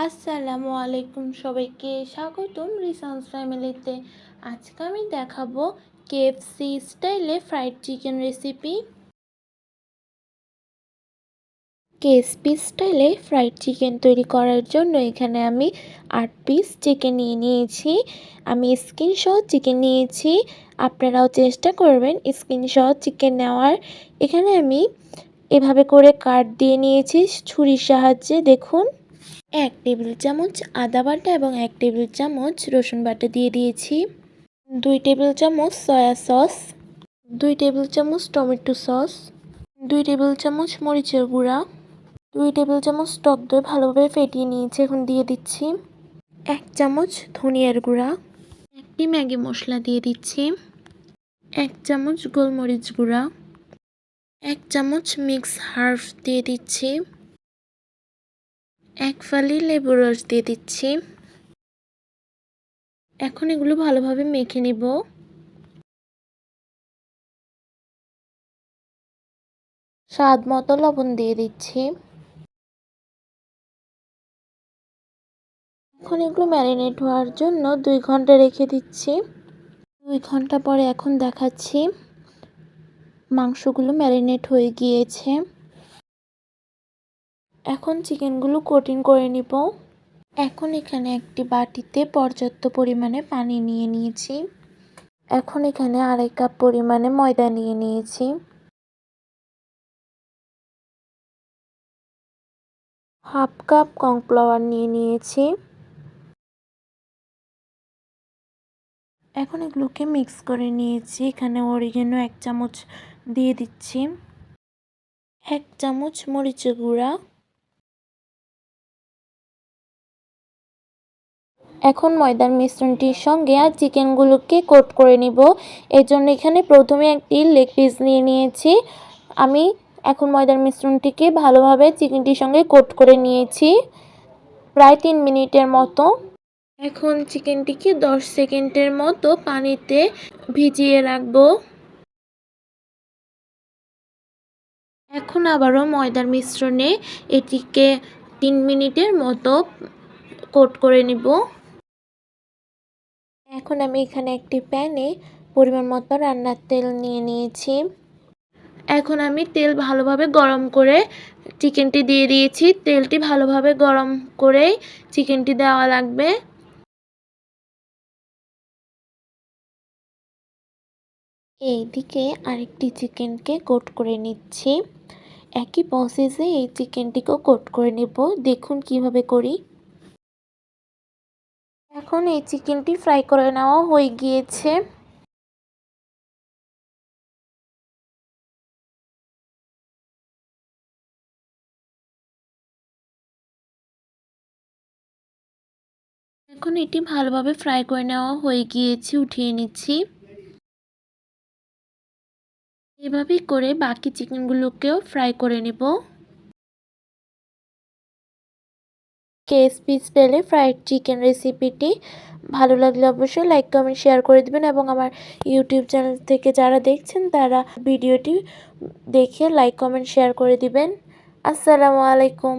আসসালামু আলাইকুম, সবাইকে স্বাগতম রিসান্স ফ্যামিলিতে। আজকে আমি দেখাবো কেএফসি স্টাইলে ফ্রাইড চিকেন রেসিপি। কেএফসি স্টাইলে ফ্রাইড চিকেন তৈরি করার জন্য এখানে আমি 8 পিস চিকেন নিয়েছি। আমি স্কিন সহ চিকেন নিয়েছি, আপনারাও চেষ্টা করবেন স্কিন সহ চিকেন নেওয়ার। এখানে আমি এভাবে করে কাট দিয়ে নিয়েছি ছুরির সাহায্যে। দেখুন, 1 টেবিল চামচ আদা বাটা এবং 1 টেবিল চামচ রসুন বাটা দিয়ে দিয়েছি। 2 টেবিল চামচ সয়া সস, 2 টেবিল চামচ টমেটো সস, 2 টেবিল চামচ মরিচের গুঁড়া, 2 টেবিল চামচ টক দই ভালোভাবে ফেটিয়ে নিয়েছি, এখন দিয়ে দিচ্ছি 1 চামচ ধনিয়ার গুঁড়া, 1টি ম্যাগি মশলা দিয়ে দিচ্ছি, 1 চামচ গোলমরিচ গুঁড়া, 1 চামচ মিক্স হার্ব দিয়ে দিচ্ছি, 1 ফালি লেবুর রস দিয়ে দিচ্ছি। এখন এগুলো ভালোভাবে মেখে নিব। স্বাদ মতো লবণ দিয়ে দিচ্ছি। এখন এগুলো ম্যারিনেট হওয়ার জন্য 2 ঘন্টা রেখে দিচ্ছি। 2 ঘন্টা পরে এখন দেখাচ্ছি মাংসগুলো ম্যারিনেট হয়ে গিয়েছে। এখন চিকেনগুলো কোটিং করে নিব। এখন এখানে একটি বাটিতে পর্যাপ্ত পরিমাণে পানি নিয়ে নিয়েছি। এখন এখানে 2.5 কাপ পরিমাণে ময়দা নিয়ে নিয়েছি। 1/2 কাপ কর্নফ্লাওয়ার নিয়ে নিয়েছি। এখন এগুলোকে মিক্স করে নিয়েছি। এখানে অরিগানো 1 চামচ দিয়ে দিচ্ছি, 1 চামচ মরিচের গুঁড়া। এখন ময়দার মিশ্রণটির সঙ্গে আর চিকেনগুলোকে কোট করে নিব। এর জন্য এখানে প্রথমে একটি লেগ পিস নিয়ে নিয়েছি। আমি এখন ময়দার মিশ্রণটিকে ভালোভাবে চিকেনটির সঙ্গে কোট করে নিয়েছি প্রায় 3 মিনিটের মতো। এখন চিকেনটিকে 10 সেকেন্ডের মতো পানিতে ভিজিয়ে রাখবো। এখন আবারও ময়দার মিশ্রণে এটিকে 3 মিনিটের মতো কোট করে নিব। এখন আমি এখানে একটি প্যানে পরিমাণ মতো রান্নার তেল নিয়ে নিয়েছি। এখন আমি তেল ভালোভাবে গরম করে চিকেনটি দিয়ে দিয়েছি। তেলটি ভালোভাবে গরম করেই চিকেনটি দেওয়া লাগবে। এইদিকে আরেকটি চিকেনকে কোট করে নিচ্ছি। একই প্রসেসে এই চিকেনটিকেও কোট করে নেব। দেখুন কিভাবে করি। এখন এই চিকেনটি ফ্রাই করে নেওয়া হয়ে গিয়েছে। এখন এটি ভালোভাবে ফ্রাই করে নেওয়া হয়ে গিয়েছে, উঠিয়ে নিচ্ছি। এভাবেই করে বাকি চিকেনগুলোকেও ফ্রাই করে নেব। কেএফসি স্টাইলে ফ্রাইড চিকেন রেসিপিটি ভালো লাগলে অবশ্যই লাইক কমেন্ট শেয়ার করে দিবেন এবং আমার ইউটিউব চ্যানেল থেকে যারা দেখছেন তারা ভিডিওটি দেখে লাইক কমেন্ট শেয়ার করে দিবেন। আসসালামু আলাইকুম।